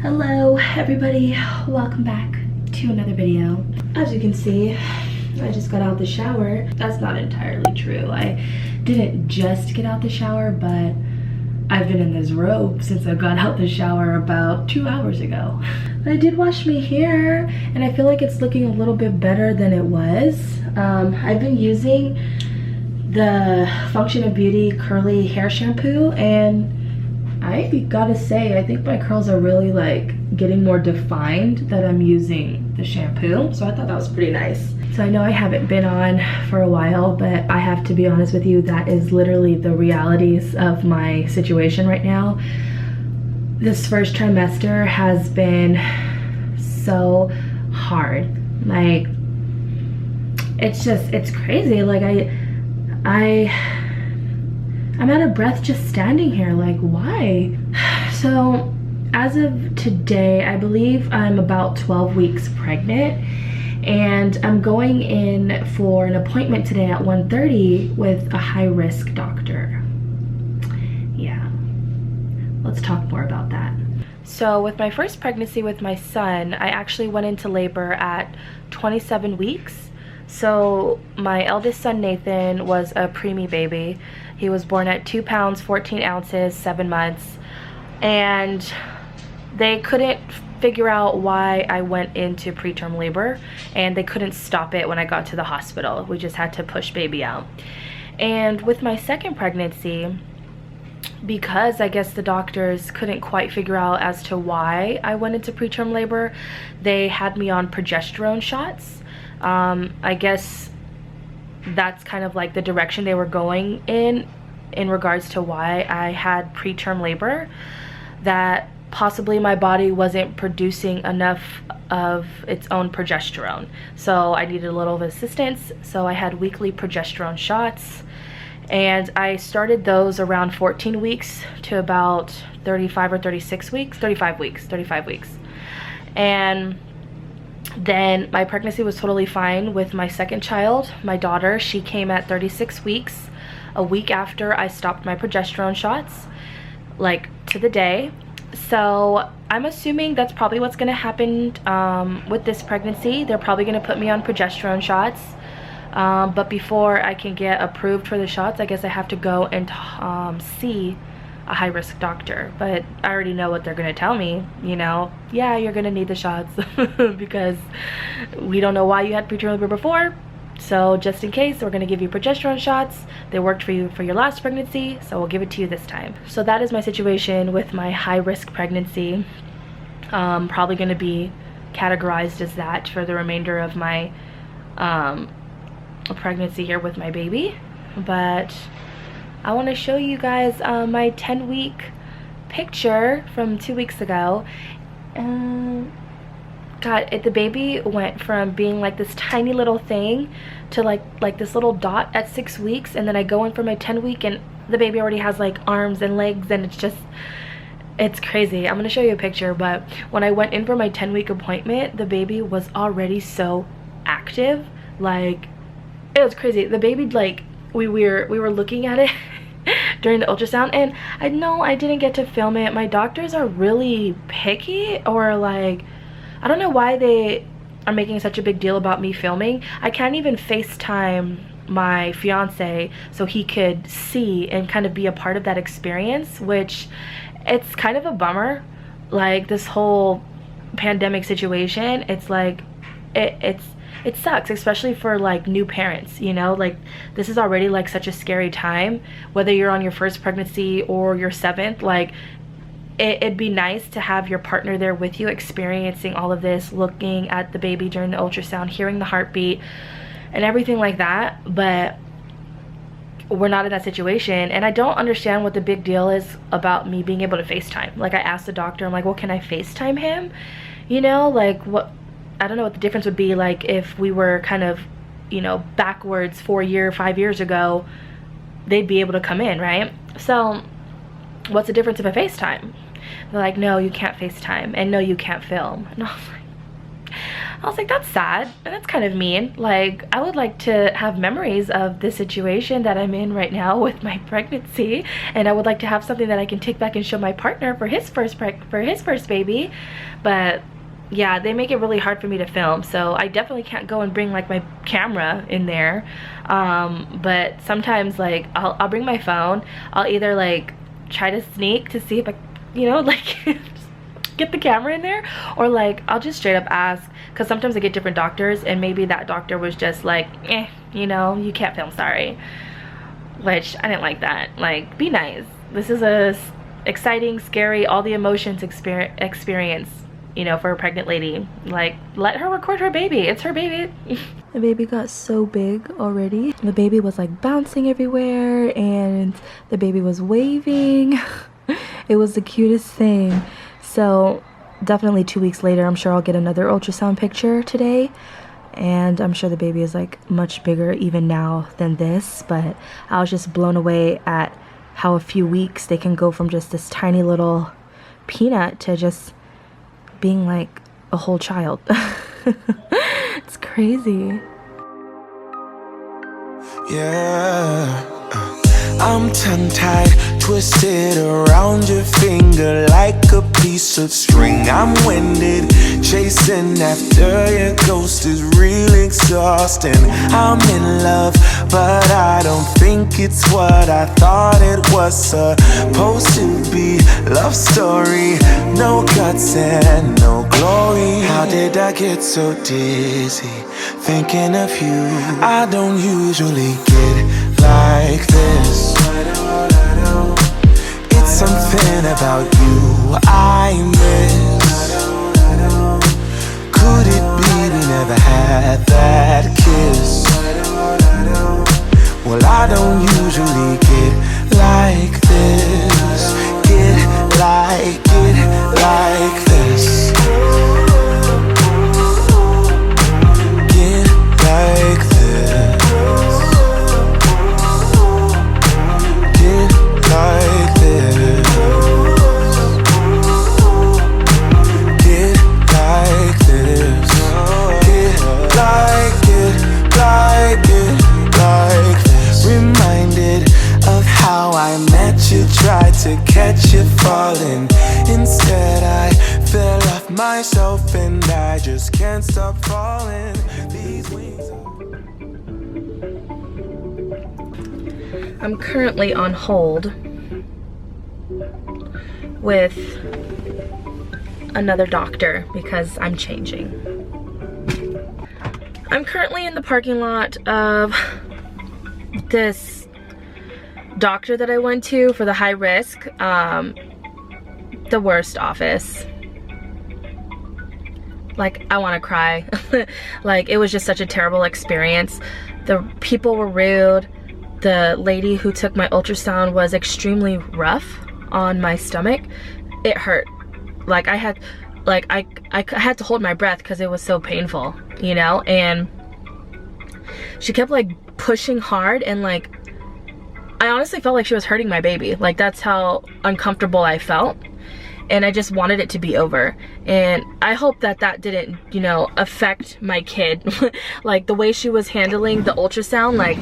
Hello everybody, welcome back to another video. As you can see, I just got out the shower. That's not entirely true. I didn't just get out the shower, but I've been in this robe since I got out the shower about 2 hours ago. But I did wash my hair and I feel like it's looking a little bit better than it was. I've been using the Function of Beauty curly hair shampoo, and I gotta say, I think my curls are really like getting more defined that I'm using the shampoo. So I thought that was pretty nice. So I know I haven't been on for a while, but I have to be honest with you, that is literally the realities of my situation right now. This first trimester has been so hard. Like, it's crazy. Like I'm out of breath just standing here. Like, why? So as of today, I believe I'm about 12 weeks pregnant, and I'm going in for an appointment today at 1:30 with a high-risk doctor. Yeah, let's talk more about that. So with my first pregnancy with my son, I actually went into labor at 27 weeks. So my eldest son, Nathan, was a preemie baby. He was born at 2 pounds, 14 ounces, 7 months. And they couldn't figure out why I went into preterm labor, and they couldn't stop it when I got to the hospital. We just had to push baby out. And with my second pregnancy, because I guess the doctors couldn't quite figure out as to why I went into preterm labor, they had me on progesterone shots. I guess that's kind of like the direction they were going in regards to why I had preterm labor, that possibly my body wasn't producing enough of its own progesterone. So I needed a little assistance, so I had weekly progesterone shots, and I started those around 14 weeks to about 35 or 36 weeks, 35 weeks. And then my pregnancy was totally fine with my second child, my daughter. She came at 36 weeks, a week after I stopped my progesterone shots, like to the day. So I'm assuming that's probably what's going to happen with this pregnancy. They're probably going to put me on progesterone shots. But before I can get approved for the shots, I guess I have to go and see a high-risk doctor. But I already know what they're going to tell me, you know. Yeah, you're going to need the shots because we don't know why you had preterm labor before. So just in case, we're going to give you progesterone shots. They worked for you for your last pregnancy, so we'll give it to you this time. So that is my situation with my high-risk pregnancy. Probably going to be categorized as that for the remainder of my pregnancy here with my baby. But I want to show you guys my 10-week picture from 2 weeks ago. God, the baby went from being like this tiny little thing to like this little dot at 6 weeks, and then I go in for my 10-week and the baby already has like arms and legs, and it's crazy. I'm gonna show you a picture, but when I went in for my 10-week appointment, the baby was already so active. Like, it was crazy. The baby, like, we were looking at it during the ultrasound, and I know I didn't get to film it. My doctors are really picky, or like, I don't know why they are making such a big deal about me filming. I can't even FaceTime my fiance so he could see and kind of be a part of that experience, which it's kind of a bummer. Like, this whole pandemic situation, it's like it sucks, especially for like new parents, you know. Like, this is already like such a scary time, whether you're on your first pregnancy or your 7th. Like, it'd be nice to have your partner there with you, experiencing all of this, looking at the baby during the ultrasound, hearing the heartbeat and everything like that. But we're not in that situation, and I don't understand what the big deal is about me being able to FaceTime. Like, I asked the doctor, I'm like, well, can I FaceTime him? You know, like, what, I don't know what the difference would be, like, if we were kind of, you know, backwards 5 years ago, they'd be able to come in, right? So what's the difference if I FaceTime? They're like, no, you can't FaceTime, and no, you can't film. And I was like, that's sad and that's kind of mean. Like, I would like to have memories of the situation that I'm in right now with my pregnancy, and I would like to have something that I can take back and show my partner for his first baby. But yeah, they make it really hard for me to film, so I definitely can't go and bring like my camera in there. But sometimes like I'll bring my phone. I'll either like try to sneak to see if I, you know, like get the camera in there, or like I'll just straight up ask, because sometimes I get different doctors and maybe that doctor was just like, you know, you can't film, sorry. Which I didn't like that. Like, be nice. This is a exciting, scary, all the emotions experience, you know, for a pregnant lady. Like, let her record her baby. It's her baby. The baby got so big already. The baby was like bouncing everywhere and the baby was waving. It was the cutest thing. So definitely 2 weeks later, I'm sure I'll get another ultrasound picture today, and I'm sure the baby is like much bigger even now than this. But I was just blown away at how a few weeks they can go from just this tiny little peanut to just being like a whole child. It's crazy. Yeah, I'm tongue-tied, twisted around your finger like a piece of string. I'm winded, chasing after your ghost is real exhausting. I'm in love, but I don't think it's what I thought it was supposed to be. Love story, no guts and no glory. How did I get so dizzy thinking of you? I don't usually get like this. It's something about you I miss. Could it be we never had that kiss? Well, I don't usually get like this. Get like this. Get like this. Get like this. Get like this. Get like this. Reminded of how I met you, tried to catch you falling. Instead I fell off myself and I just can't stop falling. These wings I'm currently on hold with another doctor because I'm changing. I'm currently in the parking lot of this doctor that I went to for the high risk, the worst office. Like, I want to cry. Like, it was just such a terrible experience. The people were rude. The lady who took my ultrasound was extremely rough on my stomach. It hurt. Like, I had to hold my breath because it was so painful, you know? And she kept like pushing hard, and like, I honestly felt like she was hurting my baby. Like, that's how uncomfortable I felt. And I just wanted it to be over. And I hope that that didn't, you know, affect my kid. Like, the way she was handling the ultrasound, like,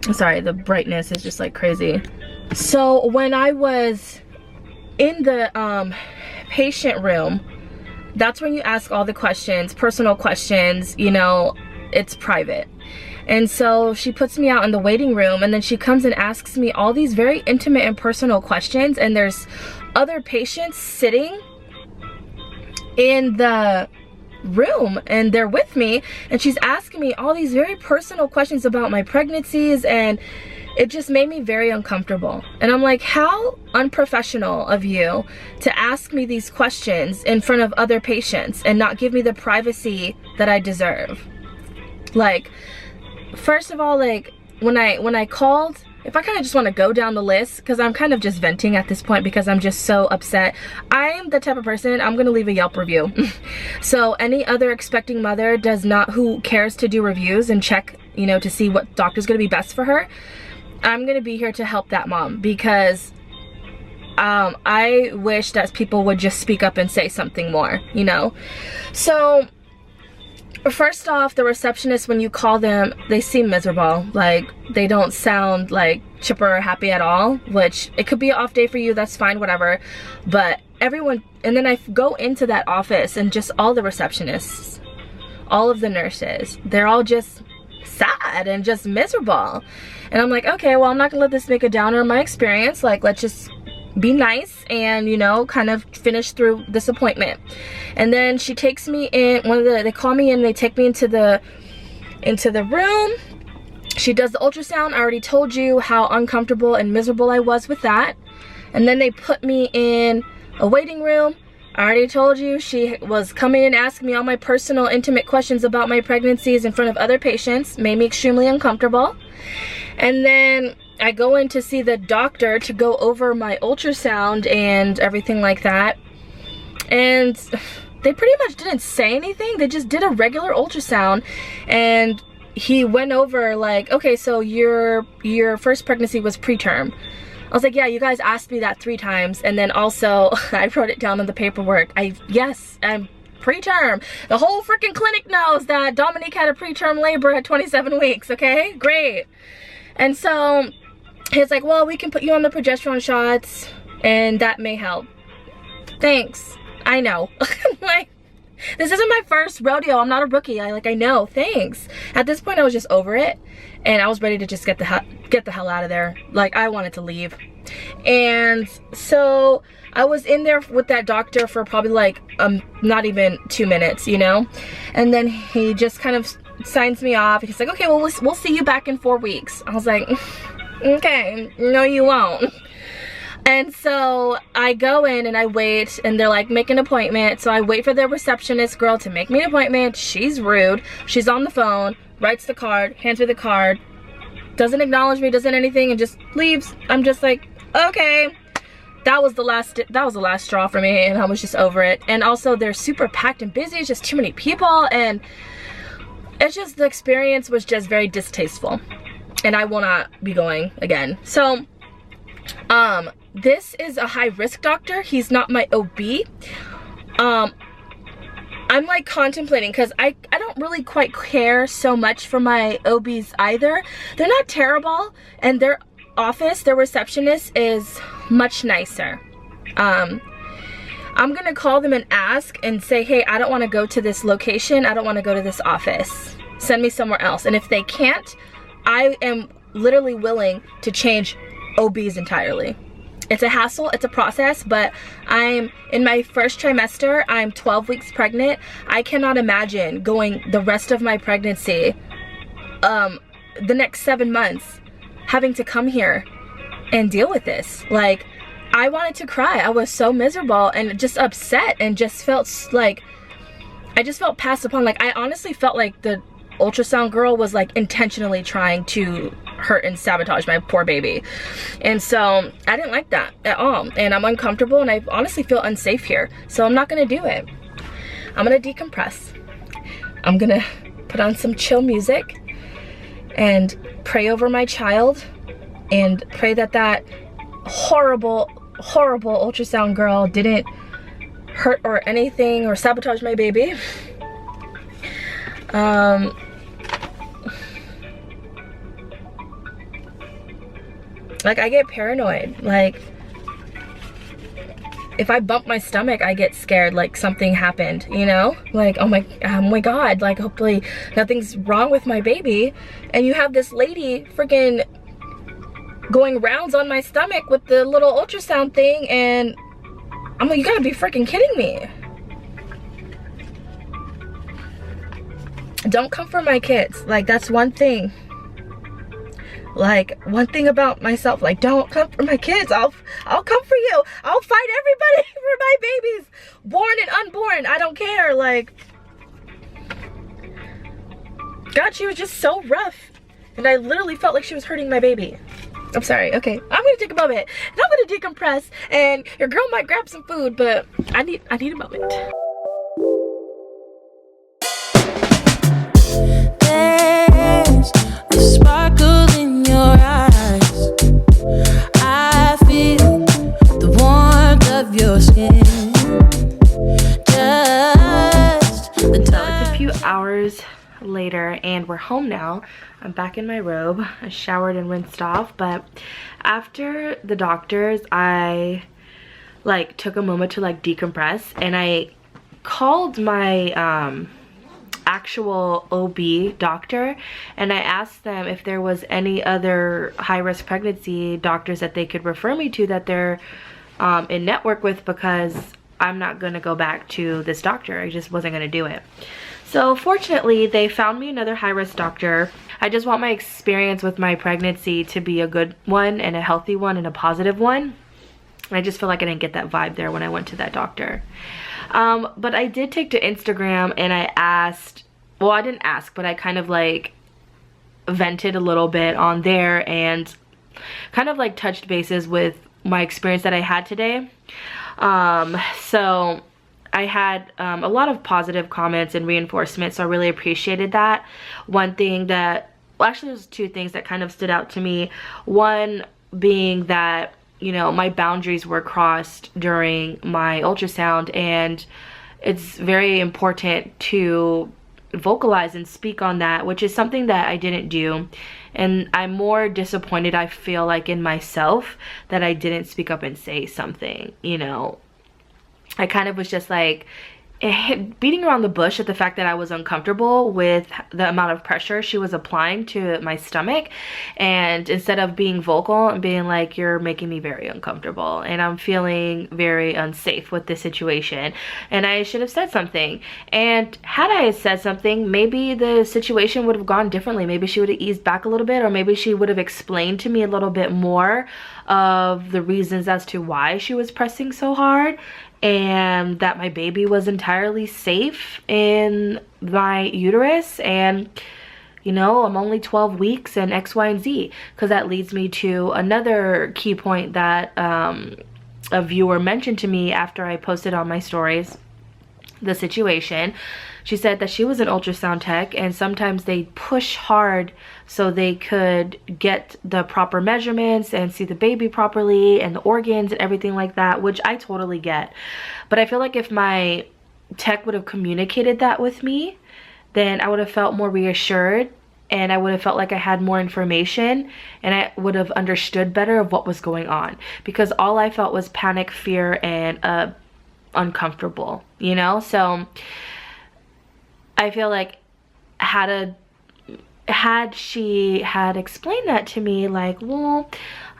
I'm sorry, the brightness is just like crazy. So when I was in the patient room, that's when you ask all the questions, personal questions, you know, it's private. And so she puts me out in the waiting room, and then she comes and asks me all these very intimate and personal questions, and there's other patients sitting in the room and they're with me, and she's asking me all these very personal questions about my pregnancies, and it just made me very uncomfortable. And I'm like, how unprofessional of you to ask me these questions in front of other patients and not give me the privacy that I deserve. Like, first of all, like, when I called, if I kind of just want to go down the list, because I'm kind of just venting at this point because I'm just so upset. I'm the type of person, I'm gonna leave a Yelp review. So any other expecting mother who cares to do reviews and check, you know, to see what doctor's gonna be best for her, I'm gonna be here to help that mom, because I wish that people would just speak up and say something more, you know. So First off, the receptionist, when you call them, they seem miserable. Like, they don't sound like chipper or happy at all, which it could be an off day for you, that's fine, whatever. But everyone, and then I go into that office and just all the receptionists, all of the nurses, they're all just sad and just miserable. And I'm like, okay, well, I'm not gonna let this make a downer of my experience. Like, let's just be nice and, you know, kind of finish through this appointment. And then she takes me in, they call me in, they take me into the room. She does the ultrasound. I already told you how uncomfortable and miserable I was with that. And then they put me in a waiting room. I already told you she was coming in asking me all my personal, intimate questions about my pregnancies in front of other patients. Made me extremely uncomfortable. And then I go in to see the doctor to go over my ultrasound and everything like that. And they pretty much didn't say anything. They just did a regular ultrasound. And he went over like, okay, so your first pregnancy was preterm. I was like, yeah, you guys asked me that 3 times. And then also, I wrote it down in the paperwork. Yes, I'm preterm. The whole freaking clinic knows that Dominique had a preterm labor at 27 weeks, okay? Great. And so he's like, well, we can put you on the progesterone shots and that may help. Thanks. I know. Like, this isn't my first rodeo. I'm not a rookie. I know. Thanks. At this point, I was just over it. And I was ready to just get the hell out of there. Like, I wanted to leave. And so I was in there with that doctor for probably like not even 2 minutes, you know? And then he just kind of signs me off. He's like, okay, well, we'll see you back in 4 weeks. I was like, okay, no you won't. And so I go in and I wait, and they're like, make an appointment. So I wait for the receptionist girl to make me an appointment. She's rude. She's on the phone, writes the card, hands me the card, doesn't acknowledge me, doesn't anything, and just leaves. I'm just like, okay. That was the last straw for me, and I was just over it. And also they're super packed and busy. It's just too many people, and it's just, the experience was just very distasteful, and I will not be going again. So this is a high-risk doctor. He's not my OB. I'm like contemplating, because I don't really quite care so much for my OBs either. They're not terrible, and their office, their receptionist is much nicer. I'm gonna call them and ask and say, hey, I don't want to go to this location. I don't want to go to this office. Send me somewhere else. And if they can't, I am literally willing to change OBs entirely. It's a hassle, it's a process, but I'm in my first trimester. I'm 12 weeks pregnant. I cannot imagine going the rest of my pregnancy, the next 7 months, having to come here and deal with this. Like, I wanted to cry. I was so miserable and just upset, and just felt like, I just felt passed upon. Like, I honestly felt like the ultrasound girl was like intentionally trying to hurt and sabotage my poor baby. And so I didn't like that at all, and I'm uncomfortable, and I honestly feel unsafe here. So I'm not gonna do it. I'm gonna decompress. I'm gonna put on some chill music and pray over my child, and pray that that horrible ultrasound girl didn't hurt or anything or sabotage my baby. Like, I get paranoid. Like, if I bump my stomach, I get scared like something happened, you know? Like, oh my God, like, hopefully nothing's wrong with my baby. And you have this lady freaking going rounds on my stomach with the little ultrasound thing, and I'm like, you gotta be freaking kidding me. Don't come for my kids. Like, that's one thing. Like, one thing about myself, like, don't come for my kids. I'll come for you. I'll fight everybody for my babies, born and unborn. I don't care. Like, God, she was just so rough, and I literally felt like she was hurting my baby. I'm sorry. Okay, I'm gonna take a moment and I'm gonna decompress, and your girl might grab some food, but I need a moment. There's a sparkle in your eyes. I feel the warmth of your skin. Just the So it's a few hours later and we're home now. I'm back in my robe. I showered and rinsed off, but after the doctors, I like took a moment to like decompress, and I called my actual OB doctor and I asked them if there was any other high-risk pregnancy doctors that they could refer me to that they're in network with, because I'm not gonna go back to this doctor. I just wasn't gonna do it. So fortunately, they found me another high-risk doctor. I just want my experience with my pregnancy to be a good one and a healthy one and a positive one. And I just feel like I didn't get that vibe there when I went to that doctor. But I did take to Instagram and I asked, well, I didn't ask, but I kind of like vented a little bit on there and kind of like touched bases with my experience that I had today. So I had a lot of positive comments and reinforcement, so I really appreciated that. One thing that, well, actually there's two things that kind of stood out to me. One being that, you know, my boundaries were crossed during my ultrasound, and it's very important to vocalize and speak on that, which is something that I didn't do. And I'm more disappointed, I feel like, in myself that I didn't speak up and say something. You know, I kind of was just like beating around the bush at the fact that I was uncomfortable with the amount of pressure she was applying to my stomach, and instead of being vocal and being like, you're making me very uncomfortable and I'm feeling very unsafe with this situation, and I should have said something. And had I said something, maybe the situation would have gone differently. Maybe she would have eased back a little bit, or maybe she would have explained to me a little bit more of the reasons as to why she was pressing so hard, and that my baby was entirely safe in my uterus, and you know, I'm only 12 weeks and X, Y, and Z. Because that leads me to another key point that a viewer mentioned to me after I posted on my stories the situation. She said that she was an ultrasound tech, and sometimes they push hard so they could get the proper measurements and see the baby properly and the organs and everything like that, which I totally get. But I feel like if my tech would have communicated that with me, then I would have felt more reassured, and I would have felt like I had more information, and I would have understood better of what was going on, because all I felt was panic, fear, and uncomfortable, you know? So I feel like had she had explained that to me, like, well,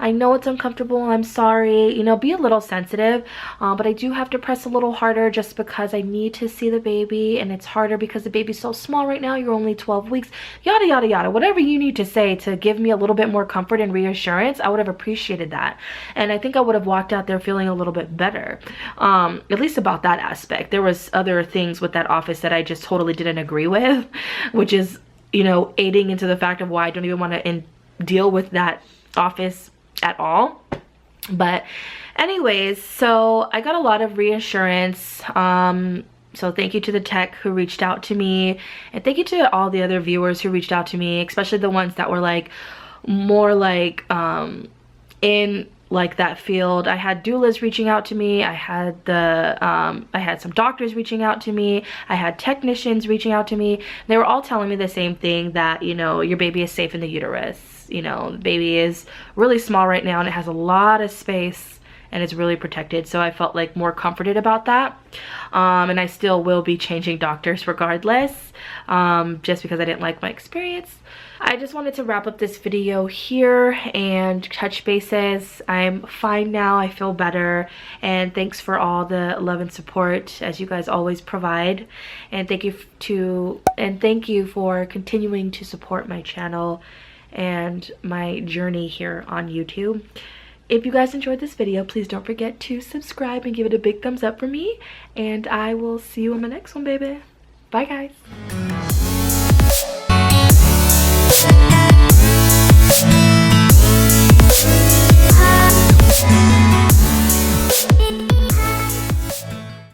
I know it's uncomfortable, I'm sorry, you know, be a little sensitive, but I do have to press a little harder just because I need to see the baby, and it's harder because the baby's so small right now, you're only 12 weeks, yada yada yada, whatever you need to say to give me a little bit more comfort and reassurance. I would have appreciated that, and I think I would have walked out there feeling a little bit better, at least about that aspect. There was other things with that office that I just totally didn't agree with, which is, you know, aiding into the fact of why I don't even want to deal with that office at all. But anyways, so I got a lot of reassurance. So thank you to the tech who reached out to me, and thank you to all the other viewers who reached out to me, especially the ones that were like more like in like that field. I had doulas reaching out to me, I had the I had some doctors reaching out to me, I had technicians reaching out to me. They were all telling me the same thing, that, you know, your baby is safe in the uterus. You know, the baby is really small right now and it has a lot of space and it's really protected. So I felt like more comforted about that. And I still will be changing doctors regardless, just because I didn't like my experience. I just wanted to wrap up this video here and touch bases. I'm fine now, I feel better, and thanks for all the love and support as you guys always provide. And thank you for continuing to support my channel and my journey here on YouTube. If you guys enjoyed this video, please don't forget to subscribe and give it a big thumbs up for me, and I will see you in my next one, baby. Bye guys.